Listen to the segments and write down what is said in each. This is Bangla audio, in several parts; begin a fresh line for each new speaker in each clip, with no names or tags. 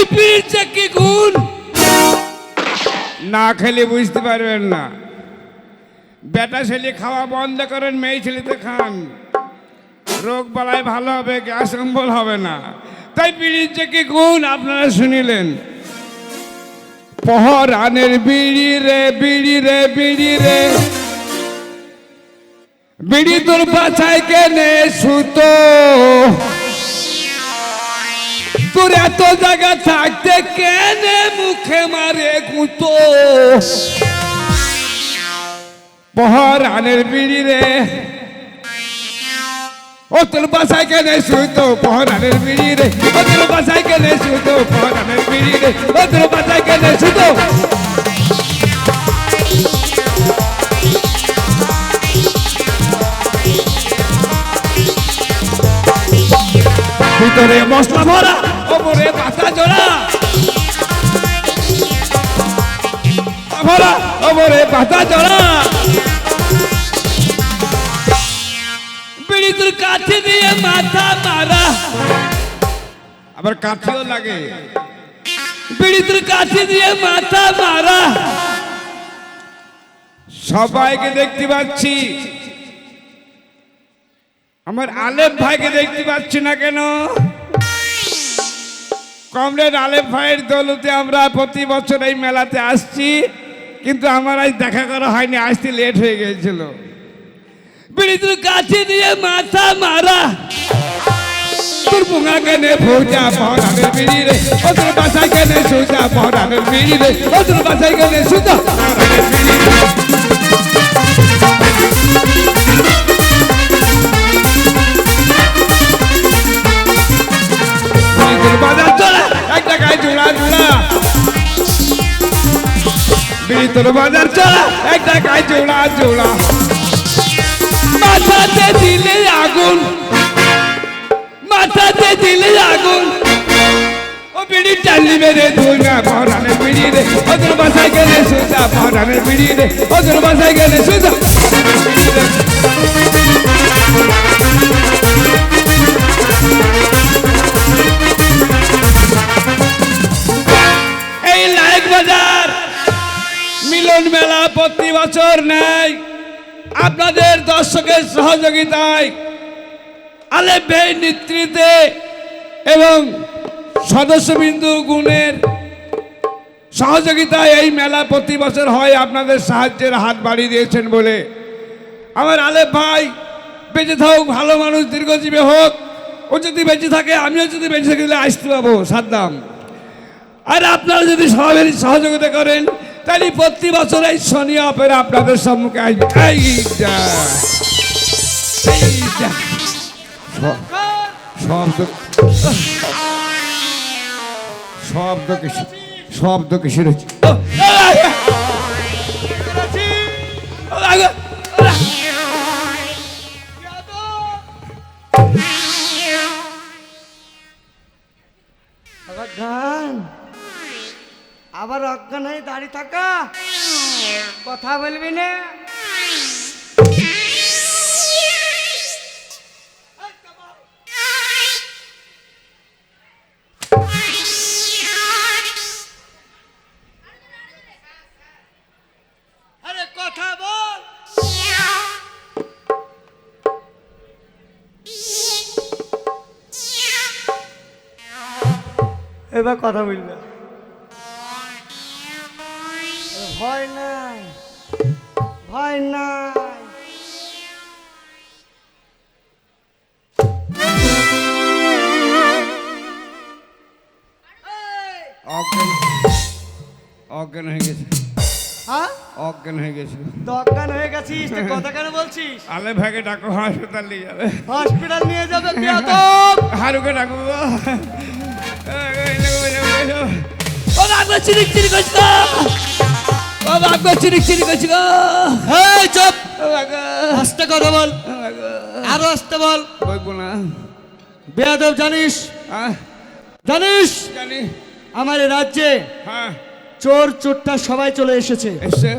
এই পিরিচে কি গুণ
না খেলে বুঝতে পারবেন না। বেটা ছেলে খাওয়া বন্ধ করেন, মেয়ে ছেলেতে খান, রোগ বালায় ভালো হবে, গ্যাস অম্বল হবে না। তাই পিরিচে কি গুণ আপনারা শুনিলেন। পহরানের বিড়ি রে বিড়ি রে বিড়ি রে, বিড়ি তোর বাছাই কেনে সুতো, তোর এত জায়গা থাকতে কেনে মুখে মারে গুঁতো। পহরানের বিড়ি রে, ও তোর বাসায় কেনে সুতো, পহরানের বিড়ি রে, ও তোর বাসায় কেনে সুতো, পহরানের বিড়ি রে, ও তোর বাসায় কেনে সুতো। ভিতরে মশলা ভরা, ওপরে পাতা জোড়া, ভরা ওপরে পাতা জোড়া।
বিড়ি তোর কাছে দিয়ে মাথা মারা,
আবার কাঠিও লাগে।
বিড়ি তোর কাছে দিয়ে মাথা মারা।
সবাইকে দেখতে পাচ্ছি, আমার আলেফ ভাইকে দেখতে পাচ্ছি না কেন? কমরেড আলেফ ভাইয়ের দৌলতে আমরা প্রতি বছর এই মেলাতে আসছি, কিন্তু আমার আজ দেখা করা হয়নি, আসতে লেট হয়ে গিয়েছিল।
বিড়ি তোর কাছে দিয়ে মাথা মারা,
তোর পুঙা কেনে ভৌজা, পহরানের বিড়ি রে, ও তোর বাসায় কেনে সুজা, পহরানের বিড়ি রে, ও তোর বাসায় কেনে সুজা, পহরানের বিড়ি রে। বাজার চলা এক টাকায় জোড়া জোড়া, বিড়ি তোর বাজার চলা এক টাকায় জোড়া জোড়া।
মাথাতে দিলে আগুন, মাথাতে দিলে আগুন।
ও বিড়ি টালি মেরে ধুনা, পহরানের বিড়ি রে, ও তোর বাসায় গেলে সুজা, পহরানের বিড়ি রে, ও তোর বাসায় গেলে সুজা। এই লাইক বাজার মিলন মেলা প্রতি বছর নেয় আপনাদের দর্শকের সহযোগিতায়, আলেফ ভাইয়ের নেতৃত্বে এবং সদস্যবিন্দু গুণের সহযোগিতায় এই মেলা প্রতি বছর হয়। আপনাদের সাহায্যের হাত বাড়িয়ে দিয়েছেন বলে আমার আলেফ ভাই বেঁচে থাকুক, ভালো মানুষ, দীর্ঘজীবী হোক। ও যদি বেঁচে থাকে, আমিও যদি বেঁচে থাকি আসতে পাবো সাদ্দাম। আর আপনারা যদি সবাই সহযোগিতা করেন, তাহলে প্রতি বছর এই শনি অপেরা আপনাদের সম্মুখে আসবে। শব্দ কিসের হচ্ছে?
গান আবার অজ্ঞান হয়ে দাঁড়িয়ে থাকা, কথা বলবি না? আরে কথা বল। এবার কথা বলবে। ভয় নাই, ভয় নাই।
অজ্ঞান হয়ে গেছে,
হ্যাঁ
অজ্ঞান হয়ে গেছে।
তো অজ্ঞান হয়ে গেছিস, তো কথা কেন বলছিস?
আলেফ ভাইকে ডাকো, হাসপাতাল নিয়ে যাবে।
হসপিটাল নিয়ে যাবে বেয়াদব।
হারুকে ডাকো।
ও বাবা চিরিক চিরিক করছ গো, ও বাবা চিরিক চিরিক করছ গো।
এই চুপ,
ও বাবা
আস্তে কথা বল, আরো আস্তে বল।
বলবো না।
বেয়াদব জানিস, জানিস
জানি।
আমার এই রাজ্যে
হ্যাঁ
চোর চোরটা সবাই চলে এসেছে।
এসে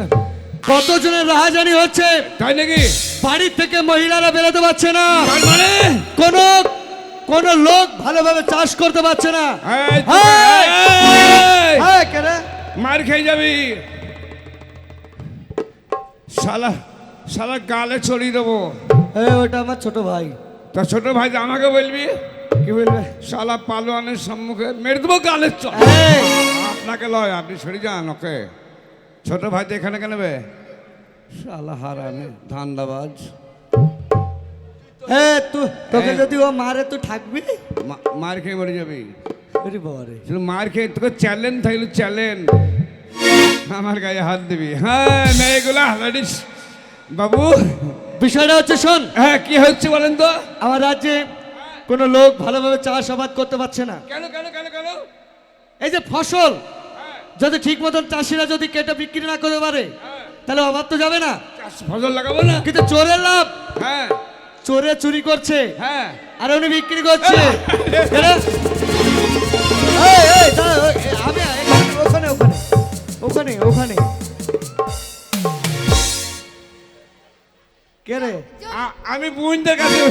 কতজনের রাহাজানি হচ্ছে,
তাই নাকি?
বাড়ির থেকে মহিলারা বেরোতে পারছে না,
তার মানে
কোন লোক ভালোভাবে চাষ করতে পারছে না।
এই,
এই,
মার খেয়ে যাবি। শালা শালা গালে ছড়িয়ে দেবো।
ওটা আমার ছোট ভাই।
তা ছোট ভাই যে আমাকে বলবি
কি বলবে?
শালা পালোয়ানের সম্মুখে মেরে দেবো গালের চল।
এই,
আপনাকে লয়, আপনি সরে যান। ওকে ছোট ভাই তো এখানে কেন বে? শালা হারামে ধান্দাবাজ।
তোকে
এই।
যদি ও মারে তুই থাকবি?
মার খেয়ে মরে যাবি।
ওরে বাবা রে।
শুধু মার খেয়ে তোকে চ্যালেঞ্জ থাকলে চ্যালেঞ্জ আমার গায়ে হাত দিবি। হ্যাঁ মেয়েগুলা হালাডিস বাবু।
বিষয়টা হচ্ছে শোন,
হ্যাঁ কি হচ্ছে বলেন তো?
আমার রাজ্যে কোনো লোক ভালোভাবে চাষাবাদ করতে পারছে না।
কেন কেন কেন কেন?
এই যে ফসল যদি ঠিক মতন চাষিরা যদি কেটে বিক্রি না করতে পারে তাহলে অভাব তো যাবে না।
ফসল লাগাবো না।
কিন্তু চোরের লাভ,
হ্যাঁ
চোরে চুরি করছে
হ্যাঁ
আর উনি বিক্রি করছে। এরা- এই, দাঁড়া, আমি ওখানে ওখানে ওখানে ওখানে কে রে?
আমি বোনদের কাছে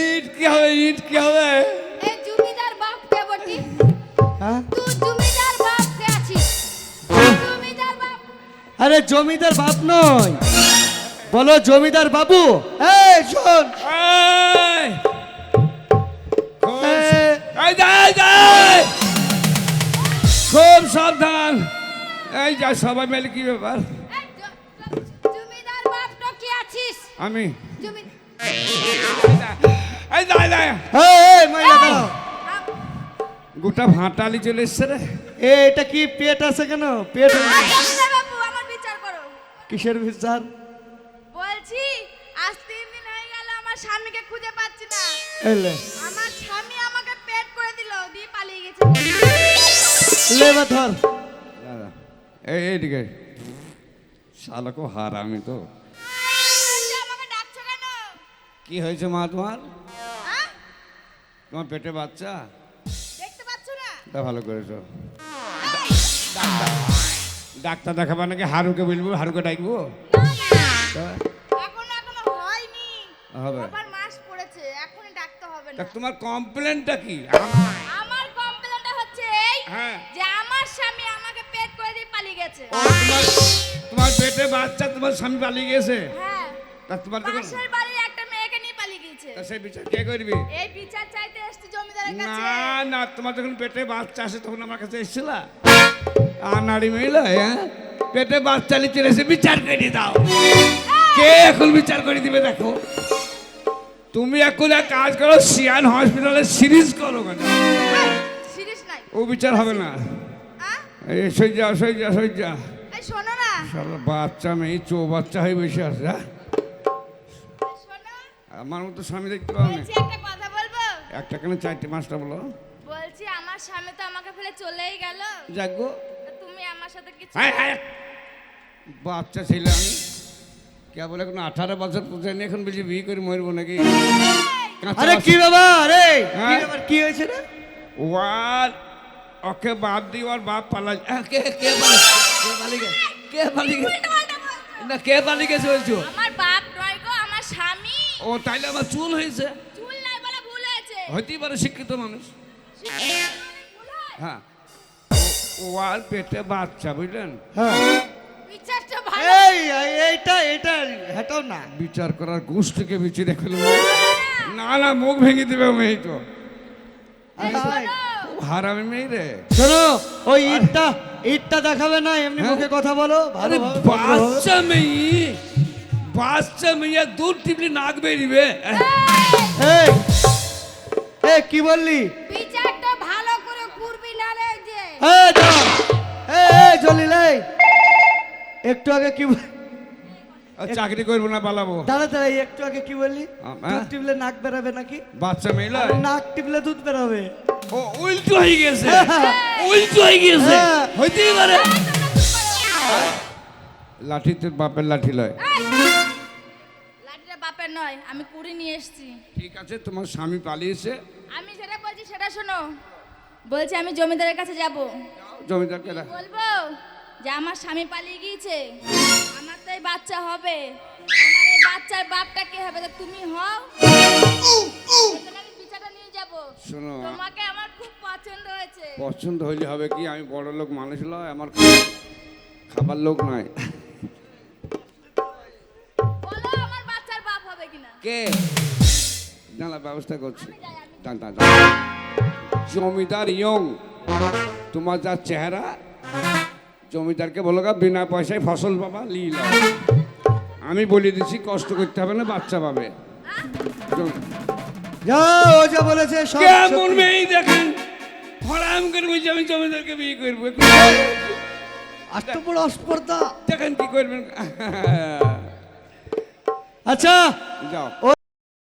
ইট কি হবে? ইট কি হবে?
এই জমিদার বাপ কে বটি?
হ্যাঁ?
তুই জমিদার বাপ কে আছিস? জমিদার বাপ
আরে জমিদার বাপ নয়, বলো জমিদার বাবু। এই শোন,
এই!
এই,
এই যাই যাই, খুব সাবধান। এই যা সবাই মিলে কি ব্যাপার?
এই জমিদার বাপ তো কে আছিস?
আমি
জমি
এই যাই যাই,
এই, মহিলা দাঁড়াও।
গোটা ভাটালি চলে এসছে রে।
এটা কি পেট আছে কেন? পেট
জমিদার বাবু আমার বিচার করো।
কিসের বিচার?
বলছি আজ 3 দিন হয়ে গেল আমার স্বামীকে খুঁজে পাচ্ছি না।
এলে
আমার স্বামী আমাকে পেট করে দিল দিয়ে পালিয়ে গেছে।
লেবা ধর।
দাদা এইদিকে শালাকো হার। আমি তো
বলছি, আমাকে ডাকছো কেন?
কি হয়েছে মা তোমার?
হ্যাঁ?
তোমার পেটে বাচ্চা?
দেখতে পাচ্ছ না?
তা ভালো করেছো। ডাক্তার দেখাবা নাকি? হারুকে বলবো? হারুকে ডাকবো? তা
এখনো হয়নি।
হবে।
আবার মাস পড়েছে, এখনই ডাকতে হবে
তা
না।
তোমার কমপ্লেনটা কি?
আমার কমপ্লেনটা হচ্ছে এই
হ্যাঁ।
যে আমার স্বামী আমাকে পেট করে দিয়ে পালিয়ে গেছে।
ও, তোমার পেটে বাচ্চা, তোমার স্বামী পালিয়ে গেছে।
হ্যাঁ,
তা তোমার যখন
পাশের বাড়ির একটা মেয়েকে নিয়ে পালিয়ে গেছে।
তা সেই বিচার কে করবি?
এই বিচার চাইতে এসেছি জমিদারের
না
কাছে।
না, তোমার যখন পেটে বাচ্চা আসে তখন আমার কাছে এসেছিলা? আর নারী মহিলা, হ্যাঁ পেটে বাচ্চা নিয়ে চলে এসে বিচার করে দাও। কে এখন বিচার করে দিবে? দেখো তুমি এখন এক কাজ করো, সিয়ান হসপিটালে সিরিজ করো। কেন
সিরিয়াস নাই।
ও বিচার হবে না।
আ?
এই সজ্জা সজ্জা সজ্জা
এই শোনো না,
শালা বাচ্চা মেয়ে বাচ্চা হয়ে বসে আছে। হ্যাঁ?
শোনো।
আমার মতো স্বামী দেখতে পাও না।
বলছি একটা কথা বলবো?
একটা কেন চারটে পাঁচটা বলো।
বলছি আমার স্বামী তো আমাকে ফেলে চলেই গেল।
যাকো
তা তুমি আমার সাথে কিছু
হ্যাঁ হ্যাঁ বাচ্চা ছেলে আমি কে বলে এখন 18 বছর পৌঁছায়নি, এখন বলছি বিয়ে করে মরবো নাকি? কাঁচা
আরে
বাচ্চা-
কি ব্যাপার? এই কি
হ্যাঁ?
ব্যাপার? কি হয়েছে রে?
ওয়ার ওকে বাদ দি, ওর বাপ পালা। কে কে পালিয়ে গেছে? কে পালিয়ে গেছে? না কে পালিয়ে গেছে বলছো?
আমার বাপ নয় গো, আমার স্বামী।
ও তাইলে আমার চুল হয়েছে।
চুল নাই বলে ভুল হয়েছে।
হইতেই পারে, শিক্ষিত মানুষ।
ভুল হয়।
হ্যাঁ ওয়ার পেটে বাচ্চা, বুঝলেন?
হ্যাঁ।
বিচারটা ভালো।
এইটা হেটাও না।
বিচার করার গোষ্ঠীকে বিচি রেখে না না, মুখ ভেঙে দেবে মেয়ে তো।
এই শোনো,
হারামি মেয়ে রে।
শোনো, ওই ইটটা দেখাবে না, এমনি
হ্যাঁ?
মুখে কথা বলো
আরে
ভালোভাবে।
বাচ্চা মেয়ে, বাচ্চা মেয়ে দুধ টিপলি নাক বেরিবে।
এই এই কি বললি?
বিচারটা ভালো করে করবি না রে যে।
এই দাঁড়া। এই জলিল, এই একটু আগে কি
চাকরি করবো না পালাবো।
দাঁড়া দাঁড়া, একটু আগে কি বললি?
হ্যাঁ?
দুধ টিপলে নাক বেরাবে নাকি?
বাচ্চা মেয়ে
আরে নাক টিপলে দুধ বেরাবে।
ও উল্টো হয়ে গেছে, উল্টো হয়ে গেছে।
হ্যাঁ।
হইতেই পারে। লাঠিতে বাপের লাঠি লয়।
লাঠিটা বাপের নয়, আমি কুড়ি নিয়ে এসেছি।
ঠিক আছে, তোমার স্বামী পালিয়েছে।
আমি যেটা বলছি সেটা শোনো। বলছি আমি জমিদারের কাছে যাব।
জমিদারকে ডাক।
বলবো যে আমার স্বামী পালিয়ে গিয়েছে, আমার তো এই বাচ্চা হবে, আমার এই বাচ্চার বাপটা কে হবে? তা তুমি হও। তাহলে আমি বিচারটা নিয়ে যাব
শোনো,
তোমাকে আমার খুব পছন্দ হয়েছে।
পছন্দ হইলে হবে কি, আমি বড় লোক মানুষ নয়, আমার খাবার লোক নয়।
বলো আমার বাচ্চার বাপ হবে কিনা।
কে না ব্যবস্থা করছি।
আমি যাই, আমি
দান, দান, দান। জমিদার ইয়ং, তোমার যা চেহারা, জমিদারকে বলো গা বিনা পয়সায় ফসল পাবা লীলা। আমি বলে দিচ্ছি কষ্ট করতে হবে না, বাচ্চা পাবে।
যাও, ও যা বলেছে সব
কেমন
সত্যি।
মেয়ে দেখেন, হরাম করে বলছি আমি জমিদারকে বিয়ে করবো।
এত বড় অস্পর্ধা।
দেখেন কি করবেন।
আচ্ছা
যাও।
ও